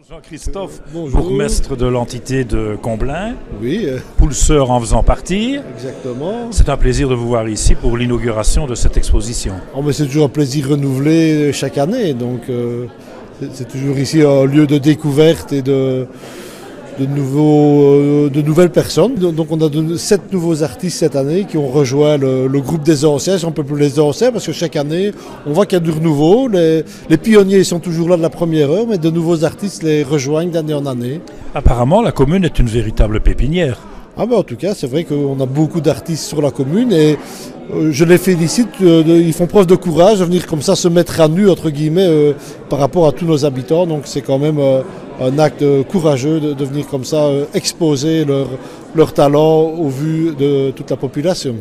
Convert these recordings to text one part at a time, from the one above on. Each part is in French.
Jean-Christophe, Bonjour. bourgmestre de l'entité de Comblain, Oui, Poulseur en faisant partie. exactement. C'est un plaisir de vous voir ici pour l'inauguration de cette exposition. Oh, mais c'est toujours un plaisir renouvelé chaque année, donc c'est toujours ici un lieu de découverte et de nouvelles personnes. Donc on a 7 nouveaux artistes cette année qui ont rejoint le groupe des anciens, si on peut plus les anciens, parce que chaque année on voit qu'il y a du renouveau. Les pionniers sont toujours là de la première heure, mais de nouveaux artistes les rejoignent d'année en année. Apparemment, la commune est une véritable pépinière. Ah ben en tout cas, c'est vrai qu'on a beaucoup d'artistes sur la commune et je les félicite, ils font preuve de courage de venir comme ça se mettre à nu, entre guillemets, par rapport à tous nos habitants. Donc c'est quand même un acte courageux de venir comme ça exposer leur talent au vu de toute la population.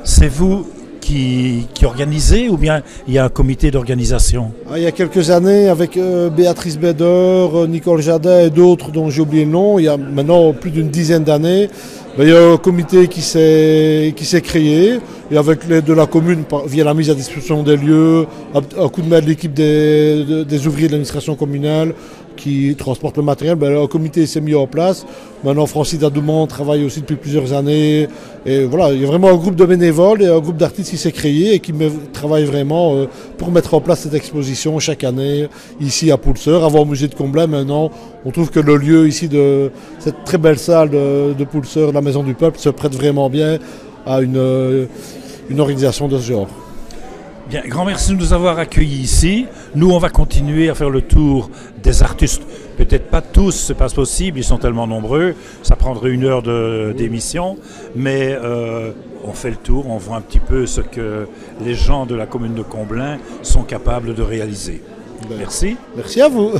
C'est vous qui organisez ou bien il y a un comité d'organisation? Il y a quelques années, avec Béatrice Beder, Nicole Jadin et d'autres dont j'ai oublié le nom, il y a maintenant plus d'une dizaine d'années, il y a un comité qui s'est créé, et avec l'aide de la commune, via la mise à disposition des lieux, un coup de main de l'équipe des ouvriers de l'administration communale qui transportent le matériel, un comité s'est mis en place. Maintenant, Francis Dadoumont travaille aussi depuis plusieurs années. Et voilà, il y a vraiment un groupe de bénévoles et un groupe d'artistes qui s'est créé et qui travaille vraiment pour mettre en place cette exposition chaque année ici à Poulseur. Avant au musée de Comblain, maintenant, on trouve que le lieu ici de cette très belle salle de Poulseur, la Maison du Peuple, se prête vraiment bien à une organisation de ce genre. Bien, grand merci de nous avoir accueillis ici. Nous, on va continuer à faire le tour des artistes. Peut-être pas tous, c'est pas possible, ils sont tellement nombreux, ça prendrait 1 heure d'émission, mais on fait le tour, on voit un petit peu ce que les gens de la commune de Comblain sont capables de réaliser. Merci. Merci à vous.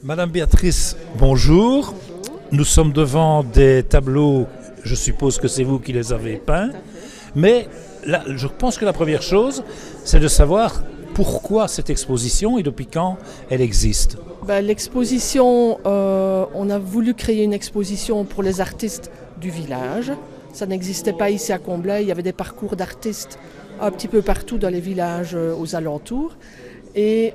Madame Béatrice, bonjour. Nous sommes devant des tableaux, je suppose que c'est vous qui les avez peints, mais là, je pense que la première chose, c'est de savoir pourquoi cette exposition et depuis quand elle existe. L'exposition, on a voulu créer une exposition pour les artistes du village. Ça n'existait pas ici à Comblain, il y avait des parcours d'artistes un petit peu partout dans les villages aux alentours. Et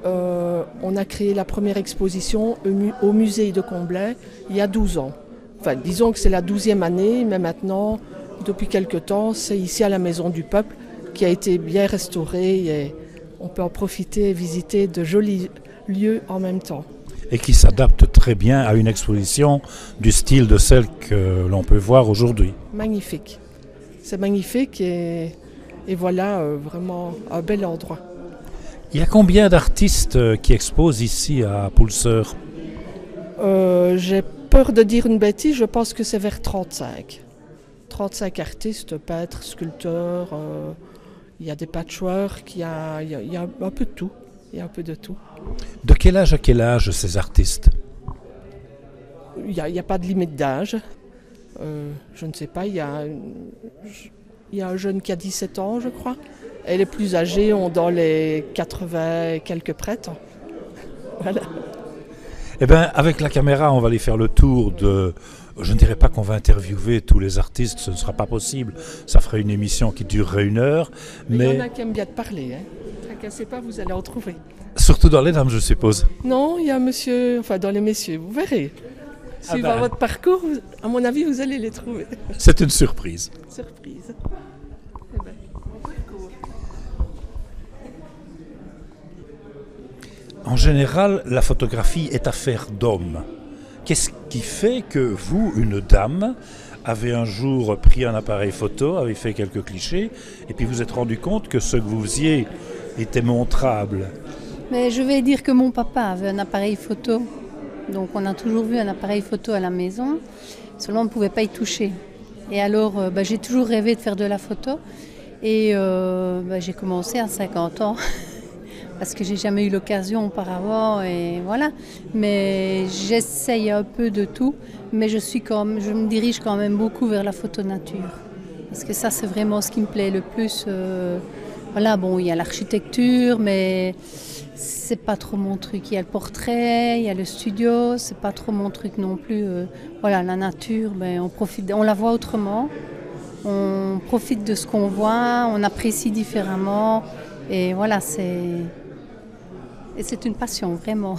on a créé la première exposition au musée de Comblain il y a 12 ans. Enfin, disons que c'est la 12e année, mais maintenant, depuis quelque temps, c'est ici à la Maison du Peuple qui a été bien restaurée et on peut en profiter et visiter de jolis lieux en même temps. Et qui s'adapte très bien à une exposition du style de celle que l'on peut voir aujourd'hui. Magnifique. C'est magnifique et voilà vraiment un bel endroit. Il y a combien d'artistes qui exposent ici à Poulseur? J'ai peur de dire une bêtise, je pense que c'est vers 35. 35 artistes, peintres, sculpteurs, il y a des patchworks, il y a un peu de tout. Il y a un peu de tout. De quel âge à quel âge ces artistes? Il n'y a pas de limite d'âge. Je ne sais pas, il y a un jeune qui a 17 ans, je crois. Et les plus âgés ont dans les 80 et quelques prêtres. Voilà. Eh bien, avec la caméra, on va aller faire le tour de... Je ne dirais pas qu'on va interviewer tous les artistes, ce ne sera pas possible. Ça ferait une émission qui durerait 1 heure. Mais il y en a qui aiment bien te parler. Ne tracassez pas, vous allez en trouver. Surtout dans les dames, je suppose. Non, il y a un monsieur, enfin dans les messieurs, vous verrez. Suivant votre parcours, à mon avis, vous allez les trouver. C'est une surprise. Surprise. En général, la photographie est affaire d'hommes. Qu'est-ce qui fait que vous, une dame, avait un jour pris un appareil photo, avait fait quelques clichés, et puis vous vous êtes rendu compte que ce que vous faisiez était montrable. Mais je vais dire que mon papa avait un appareil photo. Donc on a toujours vu un appareil photo à la maison, seulement on ne pouvait pas y toucher. Et alors j'ai toujours rêvé de faire de la photo. Et j'ai commencé à 50 ans, parce que j'ai jamais eu l'occasion auparavant, et voilà. Mais j'essaye un peu de tout, mais je me dirige quand même beaucoup vers la photo nature. Parce que ça, c'est vraiment ce qui me plaît le plus. Voilà, bon, il y a l'architecture, mais c'est pas trop mon truc. Il y a le portrait, il y a le studio, c'est pas trop mon truc non plus. Voilà, la nature, on profite, on la voit autrement. On profite de ce qu'on voit, on apprécie différemment, et voilà, c'est une passion, vraiment.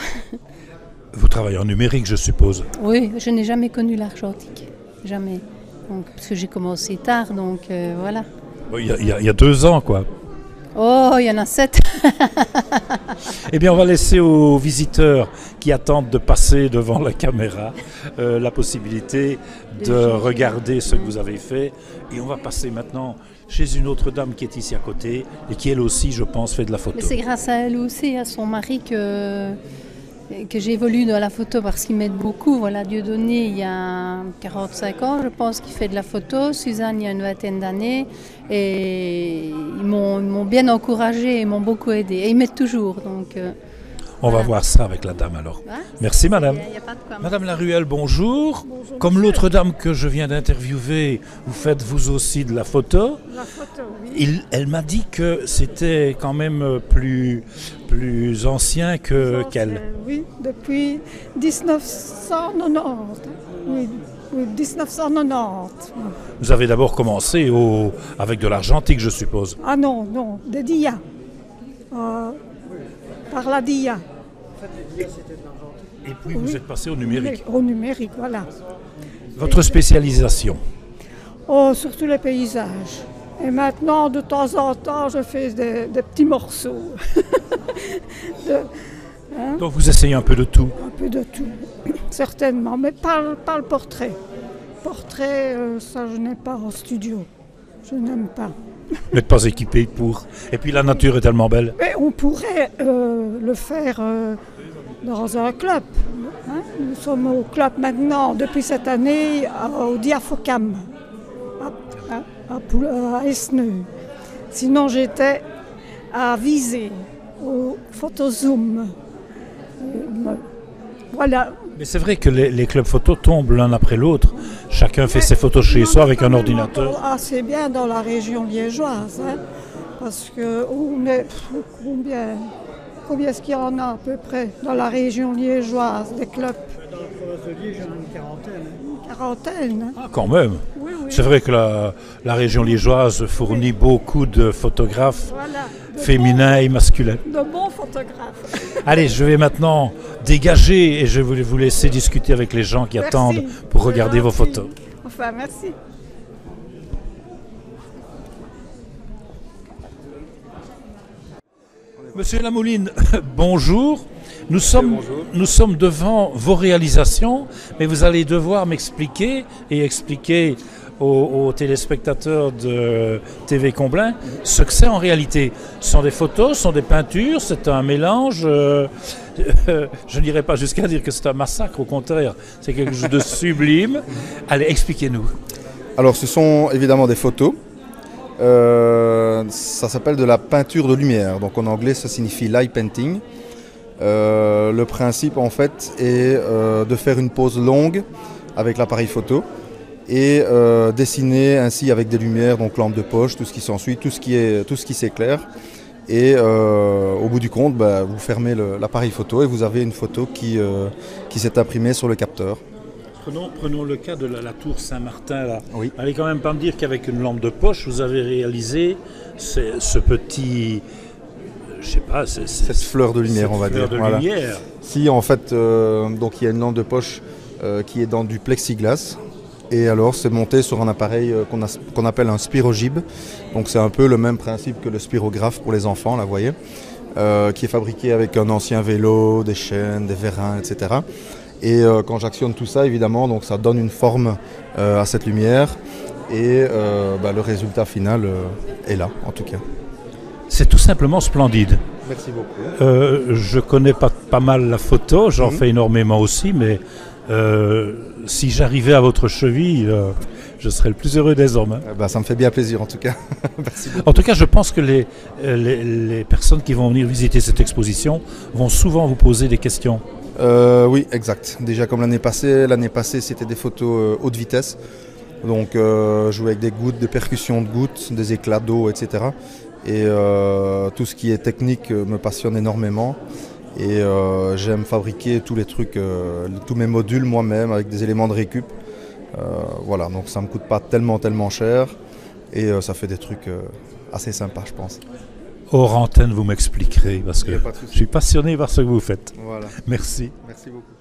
Vous travaillez en numérique, je suppose? Oui, je n'ai jamais connu l'argentique, jamais. Donc, parce que j'ai commencé tard, donc voilà. Il y a 2 ans, quoi. Oh, il y en a 7. Eh bien, on va laisser aux visiteurs qui attendent de passer devant la caméra la possibilité de regarder ce que vous avez fait. Et on va passer maintenant chez une autre dame qui est ici à côté et qui, elle aussi, je pense, fait de la photo. Mais c'est grâce à elle aussi, à son mari, que j'évolue dans la photo, parce qu'ils m'aident beaucoup. Voilà, Dieudonné, il y a 45 ans, je pense, qu'il fait de la photo. Suzanne, il y a une vingtaine d'années. Et ils m'ont bien encouragée, ils m'ont beaucoup aidé. Et ils m'aident toujours. Donc, on va voir ça avec la dame alors. Ouais, merci madame. Y a pas de quoi. Madame Laruelle, bonjour. Bonjour. Comme l'autre dame que je viens d'interviewer, vous faites vous aussi de la photo. La photo, oui. Elle m'a dit que c'était quand même plus ancien qu'elle. Oui, depuis 1990. Oui, 1990. Vous avez d'abord commencé avec de l'argentique, je suppose. Ah non, des dia. Par la dia. Et puis vous êtes passé au numérique. Au numérique, voilà. Votre spécialisation? Oh, surtout les paysages. Et maintenant, de temps en temps, je fais des petits morceaux. Donc vous essayez un peu de tout? Un peu de tout, certainement, mais pas le portrait. Portrait, ça je n'ai pas en studio. Je n'aime pas. Vous n'êtes pas équipé pour. Et puis la nature est tellement belle. Mais on pourrait le faire dans un club. Hein. Nous sommes au club maintenant, depuis cette année, au Diafocam, à Esneux. Sinon j'étais à Visé, au Photozoom. Voilà. Mais c'est vrai que les clubs photo tombent l'un après l'autre. Chacun fait ses photos chez soi avec un ordinateur. Assez bien dans la région liégeoise, hein, parce que on est combien est-ce qu'il y en a à peu près dans la région liégeoise, des clubs? Dans la province de Liège, il y en a une quarantaine. Une quarantaine. Hein. Ah, quand même. Oui, oui. C'est vrai que la région liégeoise fournit beaucoup de photographes Voilà, féminins et masculins. De bons photographes. Allez, je vais maintenant dégager et je vais vous laisser discuter avec les gens qui Merci. attendent pour regarder vos Gentil. photos. Enfin, merci. Monsieur Lamouline, bonjour. Nous sommes devant vos réalisations, mais vous allez devoir m'expliquer et expliquer aux téléspectateurs de TV Comblain ce que c'est en réalité. Ce sont des photos, ce sont des peintures, c'est un mélange. Je n'irai pas jusqu'à dire que c'est un massacre, au contraire, c'est quelque chose de sublime. Allez, expliquez-nous. Alors ce sont évidemment des photos. Ça s'appelle de la peinture de lumière, donc en anglais ça signifie light painting. Le principe en fait est de faire une pose longue avec l'appareil photo et dessiner ainsi avec des lumières, donc lampe de poche, tout ce qui s'ensuit, tout ce qui s'éclaire. Et au bout du compte, vous fermez l'appareil photo et vous avez une photo qui s'est imprimée sur le capteur. Prenons le cas de la tour Saint-Martin. Là. Oui. Allez quand même pas me dire qu'avec une lampe de poche, vous avez réalisé ce petit... Je sais pas, cette fleur de lumière, on va dire. Voilà. Lumière. Si en fait, donc il y a une lampe de poche qui est dans du plexiglas. Et alors c'est monté sur un appareil qu'on appelle un spirogib. Donc c'est un peu le même principe que le spirographe pour les enfants, là vous voyez, qui est fabriqué avec un ancien vélo, des chaînes, des vérins, etc. Et quand j'actionne tout ça, évidemment, donc ça donne une forme à cette lumière. Et le résultat final est là, en tout cas. C'est tout simplement splendide. Merci beaucoup. Je connais pas mal la photo, j'en fais énormément aussi, mais si j'arrivais à votre cheville, je serais le plus heureux des hommes. Ça me fait bien plaisir en tout cas. Merci beaucoup. En tout cas, je pense que les personnes qui vont venir visiter cette exposition vont souvent vous poser des questions. Oui, exact. Déjà comme l'année passée c'était des photos haute vitesse. Donc jouer avec des gouttes, des percussions de gouttes, des éclats d'eau, etc. Et tout ce qui est technique me passionne énormément. Et j'aime fabriquer tous les trucs, tous mes modules moi-même avec des éléments de récup. Voilà, donc ça ne me coûte pas tellement cher. Et ça fait des trucs assez sympas, je pense. Hors antenne, vous m'expliquerez, parce que je suis passionné par ce que vous faites. Voilà. Merci. Merci beaucoup.